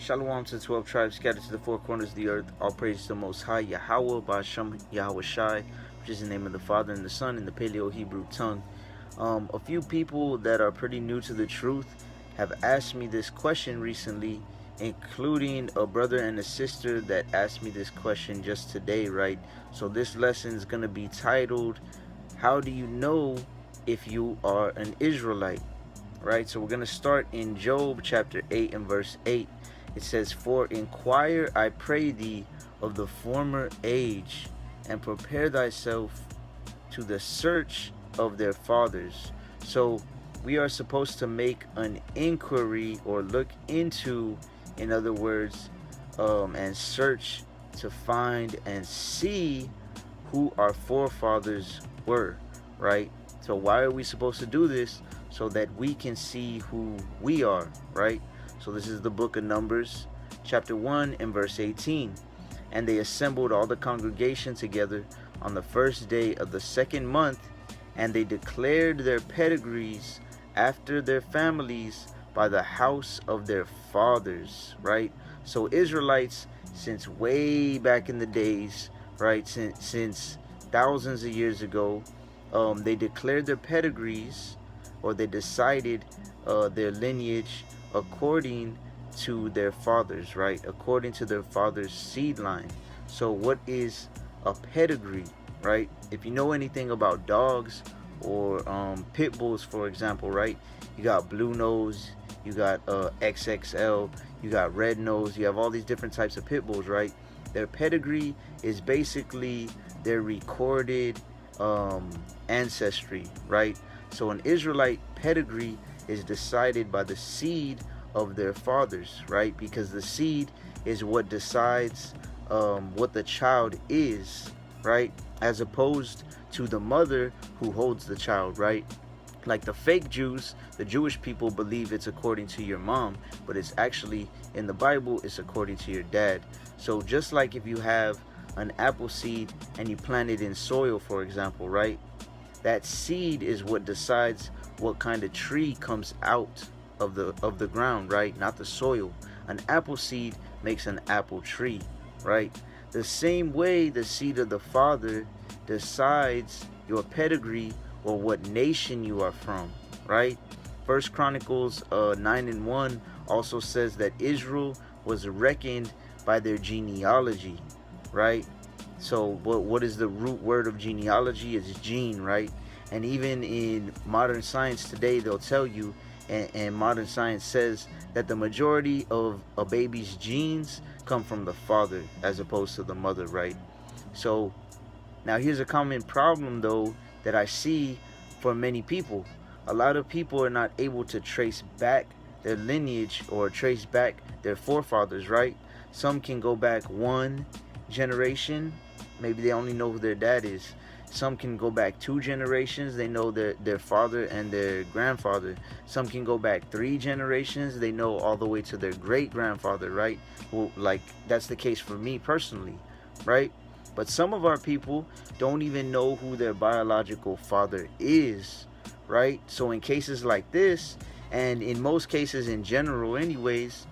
Shalom to the 12 tribes scattered to the four corners of the earth. All praise to the Most High, Yahweh, Ba'ashem, Yahweh Shai, which is the name of the Father and the Son in the Paleo-Hebrew tongue. A few people that are pretty new to the truth have asked me this question recently, including a brother and a sister that asked me this question just today, right? So this lesson is going to be titled, How do you know if you are an Israelite? Right? So we're going to start in Job chapter 8 and verse 8. It says, For inquire, I pray thee, of the former age, and prepare thyself to the search of their fathers. So we are supposed to make an inquiry or look into, in other words, and search to find and see who our forefathers were, right? So why are we supposed to do this? So that we can see who we are, right? So this is the book of Numbers, chapter 1 and verse 18. And they assembled all the congregation together on the first day of the second month, and they declared their pedigrees after their families by the house of their fathers, right? So Israelites, since way back in the days, right, since thousands of years ago, they declared their pedigrees, or they decided their lineage according to their fathers, right? According to their father's seed line. So what is a pedigree, right? If you know anything about dogs or pit bulls, for example, right? You got blue nose, you got XXL, you got red nose, you have all these different types of pit bulls, right? Their pedigree is basically their recorded ancestry, right? So an Israelite pedigree is decided by the seed of their fathers, right? Because the seed is what decides what the child is, right? As opposed to the mother who holds the child, right? Like the fake Jews, the Jewish people believe it's according to your mom, but it's actually, in the Bible, it's according to your dad. So just like if you have an apple seed and you plant it in soil, for example, right? That seed is what decides what kind of tree comes out of the ground, right? Not the soil. An apple seed makes an apple tree, right? The same way the seed of the father decides your pedigree or what nation you are from, right? First Chronicles 9 and 1 also says that Israel was reckoned by their genealogy, right? So what is the root word of genealogy? It's gene, right? And even in modern science today, they'll tell you, and modern science says that the majority of a baby's genes come from the father as opposed to the mother, right? So now here's a common problem, though, that I see for many people. A lot of people are not able to trace back their lineage or trace back their forefathers, right? Some can go back one generation. Maybe they only know who their dad is. Some can go back 2 generations. They know their father and their grandfather. Some can go back 3 generations. They know all the way to their great-grandfather, right? Well, like, that's the case for me personally, right? But some of our people don't even know who their biological father is, right? So in cases like this, and in most cases in general anyways,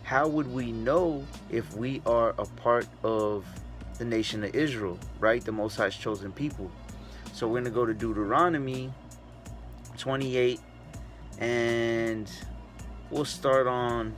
how would we know if we are a part of the nation of Israel, right? The Most High's chosen people. So we're going to go to Deuteronomy 28, and we'll start on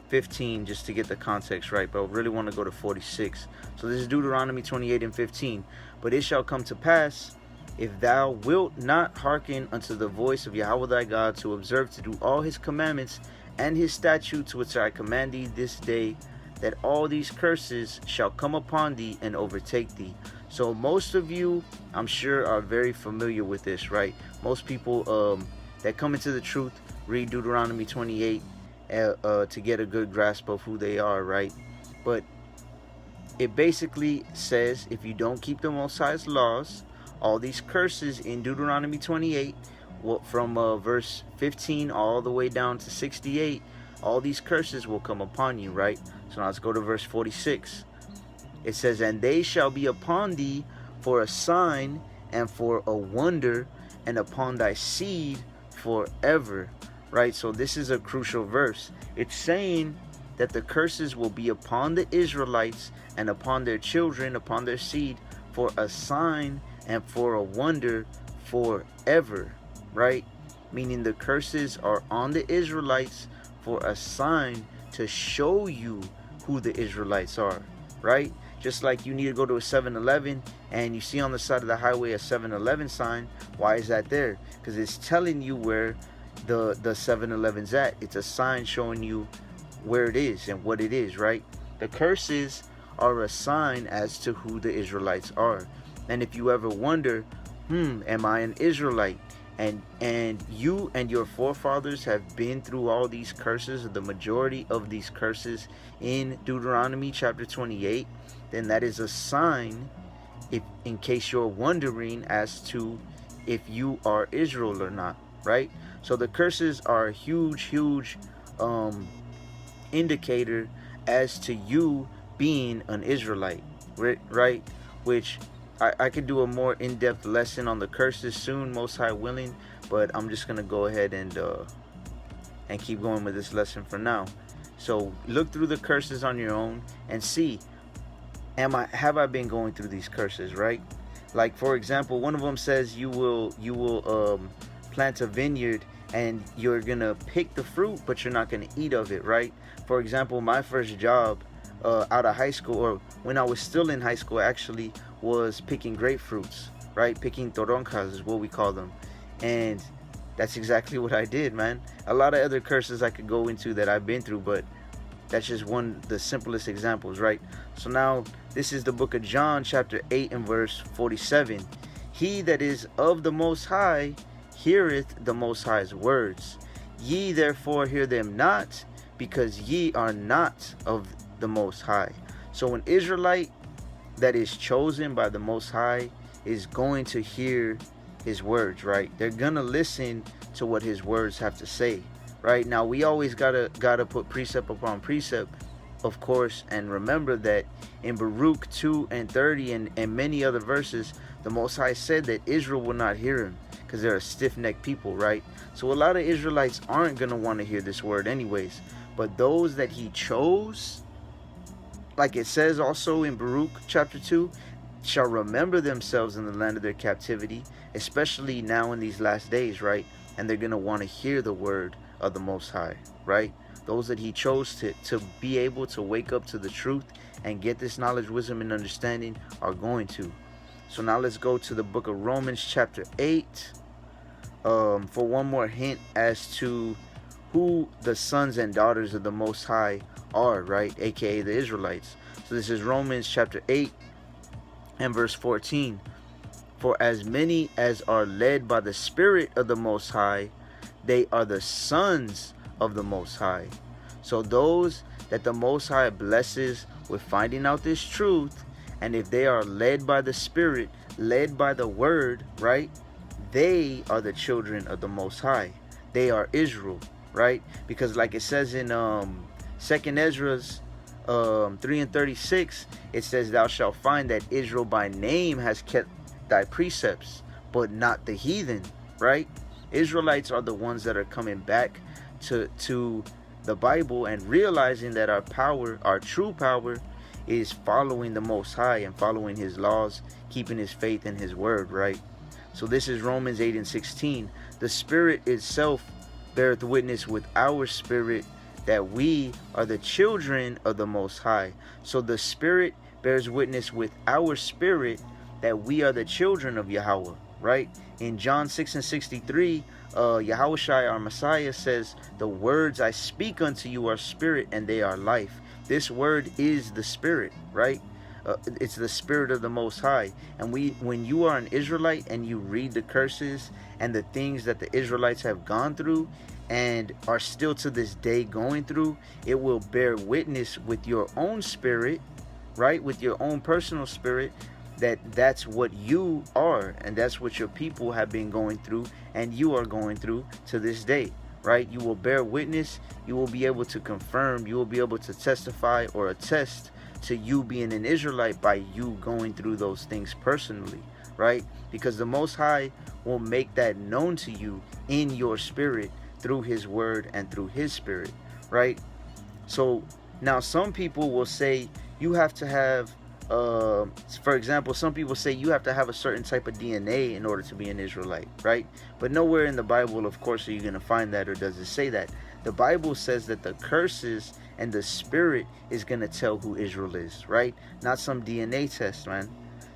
15 just to get the context right, but I really want to go to 46. So this is Deuteronomy 28 and 15. But it shall come to pass, if thou wilt not hearken unto the voice of Yahweh thy God, to observe to do all his commandments and his statutes which I command thee this day, that all these curses shall come upon thee and overtake thee. So most of you, I'm sure, are very familiar with this, right? Most people that come into the truth read Deuteronomy 28 to get a good grasp of who they are, right? But it basically says, if you don't keep the Most High's laws, all these curses in Deuteronomy 28, from verse 15 all the way down to 68, all these curses will come upon you, right? So now let's go to verse 46. It says, And they shall be upon thee for a sign and for a wonder, and upon thy seed forever. right? So this is a crucial verse. It's saying that the curses will be upon the Israelites and upon their children, upon their seed, for a sign and for a wonder forever, right? Meaning the curses are on the Israelites for a sign to show you who the Israelites are, right? Just like you need to go to a 7-Eleven and you see on the side of the highway a 7-Eleven sign. Why is that there? Because it's telling you where the 7-Eleven's at. It's a sign showing you where it is and what it is, right? The curses are a sign as to who the Israelites are. And if you ever wonder, am I an Israelite? And you and your forefathers have been through all these curses, the majority of these curses in Deuteronomy chapter 28, then that is a sign, if in case you're wondering as to if you are Israel or not, right? So the curses are a huge indicator as to you being an Israelite, right? Which I could do a more in-depth lesson on the curses soon, Most High willing, but I'm just gonna go ahead and keep going with this lesson for now. So look through the curses on your own and see, have I been going through these curses, right? Like, for example, one of them says you will plant a vineyard and you're gonna pick the fruit, but you're not gonna eat of it, right? For example, my first job out of high school, or when I was still in high school actually, was picking grapefruits, right? Picking toronjas is what we call them. And that's exactly what I did, man. A lot of other curses I could go into that I've been through, but that's just one of the simplest examples, right? So now this is the book of John chapter 8 and verse 47. He that is of the Most High heareth the Most High's words. Ye therefore hear them not, because ye are not of the Most High. So an Israelite that is chosen by the Most High is going to hear his words, right? They're gonna listen to what his words have to say, right? Now we always gotta put precept upon precept, of course, and remember that in Baruch 2 and 30 and many other verses, the Most High said that Israel will not hear him because they're a stiff-necked people, right? So a lot of Israelites aren't gonna want to hear this word anyways, but those that he chose, like it says also in Baruch chapter 2, shall remember themselves in the land of their captivity, especially now in these last days, right? And they're going to want to hear the word of the Most High, right? Those that he chose to be able to wake up to the truth and get this knowledge, wisdom, and understanding are going to. So now let's go to the book of Romans chapter 8 for one more hint as to who the sons and daughters of the Most High are, right? AKA the Israelites. So this is Romans chapter 8 and verse 14. For as many as are led by the Spirit of the Most High, they are the sons of the Most High. So those that the Most High blesses with finding out this truth, and if they are led by the Spirit, led by the Word, right? They are the children of the Most High. They are Israel, right? Because like it says in 2nd Ezra's 3 and 36, it says, thou shalt find that Israel by name has kept thy precepts, but not the heathen, right? Israelites are the ones that are coming back to the Bible and realizing that our power, our true power, is following the Most High and following his laws, keeping his faith in his word, right? So this is Romans 8 and 16. The Spirit itself beareth witness with our spirit that we are the children of the Most High. So the Spirit bears witness with our spirit that we are the children of Yahweh, right? In John 6 and 63, Yahushua, our Messiah, says, the words I speak unto you are spirit and they are life. This word is the Spirit, right? It's the Spirit of the Most High. And when you are an Israelite and you read the curses and the things that the Israelites have gone through and are still to this day going through, it will bear witness with your own spirit, right? With your own personal spirit, that's what you are, and that's what your people have been going through and you are going through to this day, right? You will bear witness, you will be able to confirm, you will be able to testify or attest to you being an Israelite by you going through those things personally, right? Because the Most High will make that known to you in your spirit through his word and through his spirit, right? So now some people will say you have to have, for example, some people say you have to have a certain type of DNA in order to be an Israelite, right? But nowhere in the Bible, of course, are you going to find that, or does it say that. The Bible says that the curses and the spirit is going to tell who Israel is, right? Not some DNA test, man.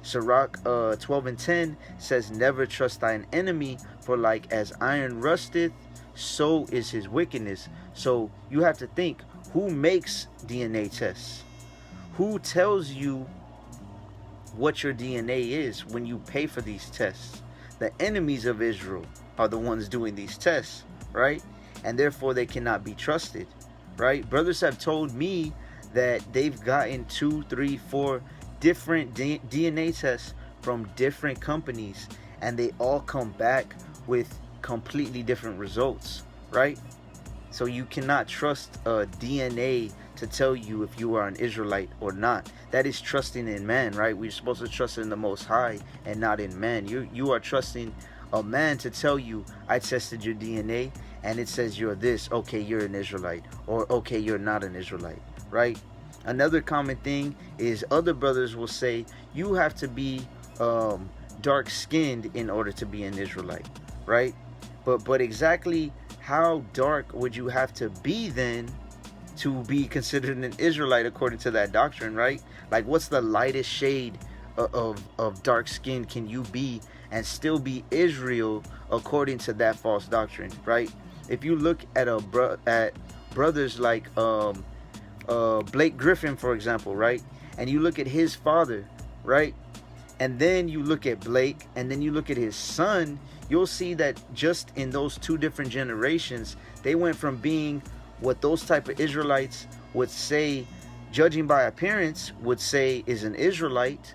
Sirach 12:10 says, never trust thine enemy, for like as iron rusteth, so is his wickedness. So you have to think, who makes DNA tests? Who tells you what your DNA is when you pay for these tests? The enemies of Israel are the ones doing these tests, right? And therefore they cannot be trusted, right? Brothers have told me that they've gotten 2, 3, 4 different DNA tests from different companies, and they all come back with completely different results, right? So you cannot trust DNA to tell you if you are an Israelite or not. That is trusting in man, right? We're supposed to trust in the Most High and not in man. You are trusting a man to tell you, I tested your DNA and it says you're this, okay, you're an Israelite, or okay, you're not an Israelite, right? Another common thing is other brothers will say you have to be dark skinned in order to be an Israelite, right? But exactly how dark would you have to be then to be considered an Israelite according to that doctrine, right? Like, what's the lightest shade of dark skin can you be and still be Israel according to that false doctrine, right? If you look at brothers like Blake Griffin, for example, right? And you look at his father, right? And then you look at Blake, and then you look at his son, you'll see that just in those 2 different generations, they went from being what those type of Israelites would say, judging by appearance, would say is an Israelite,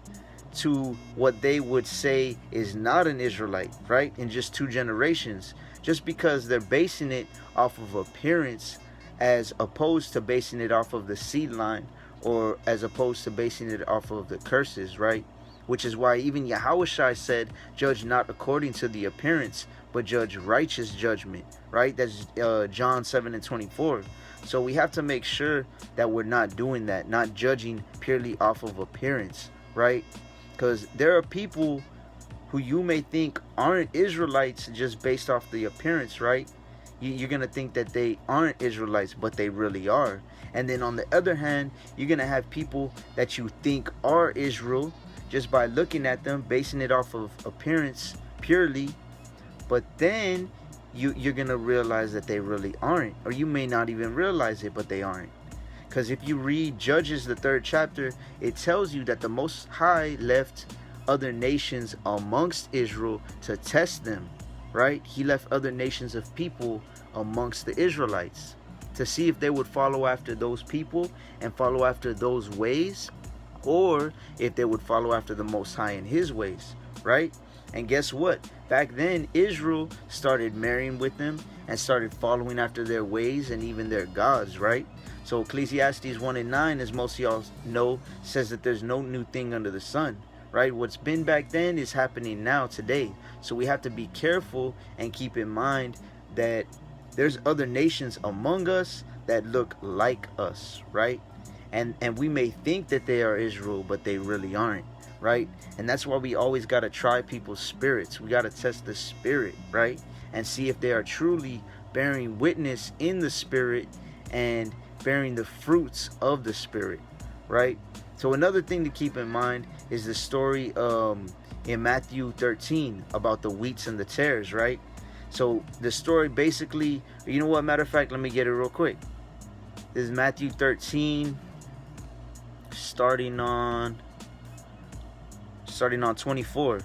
to what they would say is not an Israelite, right? In just 2 generations, just because they're basing it off of appearance as opposed to basing it off of the seed line, or as opposed to basing it off of the curses, right? Which is why even Yahushua said, judge not according to the appearance, but judge righteous judgment, right? That's John 7:24. So we have to make sure that we're not doing that, not judging purely off of appearance, right? Because there are people who you may think aren't Israelites just based off the appearance, right? You're going to think that they aren't Israelites, but they really are. And then on the other hand, you're going to have people that you think are Israel just by looking at them, basing it off of appearance purely. But then you're going to realize that they really aren't. Or you may not even realize it, but they aren't. Because if you read Judges, the 3rd chapter, it tells you that the Most High left other nations amongst Israel to test them, right? He left other nations of people amongst the Israelites to see if they would follow after those people and follow after those ways, or if they would follow after the Most High in his ways, right? And guess what? Back then, Israel started marrying with them and started following after their ways and even their gods, right? So Ecclesiastes 1:9, as most of y'all know, says that there's no new thing under the sun, right? What's been back then is happening now, today. So we have to be careful and keep in mind that there's other nations among us that look like us, right? And we may think that they are Israel, but they really aren't, right? And that's why we always got to try people's spirits. We got to test the spirit, right? And see if they are truly bearing witness in the spirit and bearing the fruits of the spirit, right? So another thing to keep in mind is the story in Matthew 13 about the wheats and the tares, right? So the story basically, you know what, matter of fact, let me get it real quick. This is Matthew 13, starting on 24.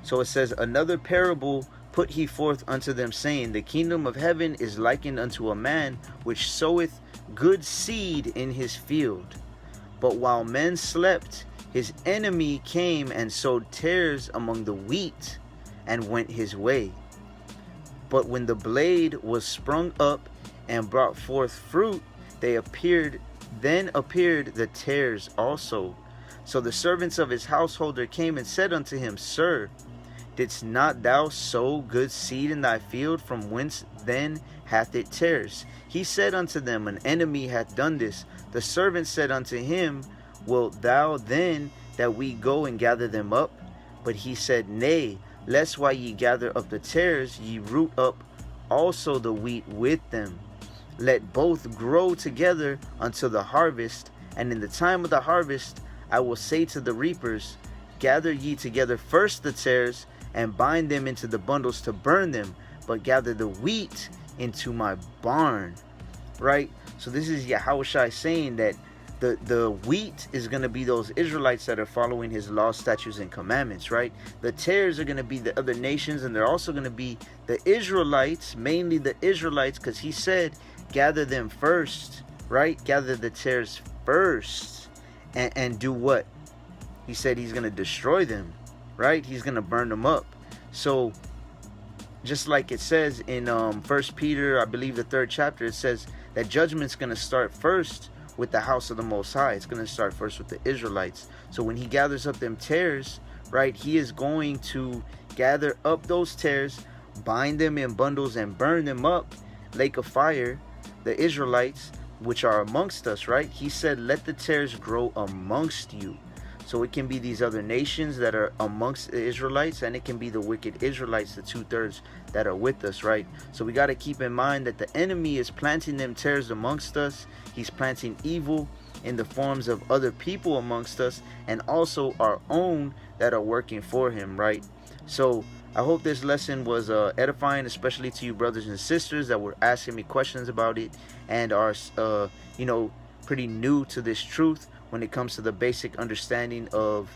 So it says, another parable put he forth unto them, saying, the kingdom of heaven is likened unto a man which soweth good seed in his field. But while men slept, his enemy came and sowed tares among the wheat, and went his way. But when the blade was sprung up and brought forth fruit, then appeared the tares also. So the servants of his householder came and said unto him, Sir, didst not thou sow good seed in thy field? From whence then hath it tares. He said unto them, an enemy hath done this. The servant said unto him, wilt thou then that we go and gather them up? But he said, nay, lest while ye gather up the tares, ye root up also the wheat with them. Let both grow together until the harvest, and in the time of the harvest I will say to the reapers, gather ye together first the tares, and bind them into the bundles to burn them, but gather the wheat into my barn. Right? So this is Yahushua saying that the wheat is going to be those Israelites that are following his law, statutes, and commandments, right? The tares are going to be the other nations, and they're also going to be the Israelites, mainly the Israelites, because he said, gather them first, right? Gather the tares first, and do what? He said he's going to destroy them, right? He's going to burn them up. So, just like it says in 1 Peter, I believe the 3rd chapter, it says that judgment's going to start first with the house of the Most High. It's going to start first with the Israelites. So when he gathers up them tares, right, he is going to gather up those tares, bind them in bundles and burn them up, lake of fire, the Israelites, which are amongst us, right? He said, let the tares grow amongst you. So it can be these other nations that are amongst the Israelites, and it can be the wicked Israelites, the 2/3 that are with us, right? So we got to keep in mind that the enemy is planting them tares amongst us. He's planting evil in the forms of other people amongst us, and also our own that are working for him, right? So I hope this lesson was edifying, especially to you brothers and sisters that were asking me questions about it and are pretty new to this truth when it comes to the basic understanding of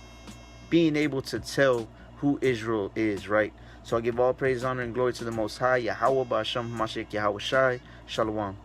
being able to tell who Israel is, right? So I give all praise, honor, and glory to the Most High, Yahweh Ba'Shem Mashiach Yahweh Shai. Shalom.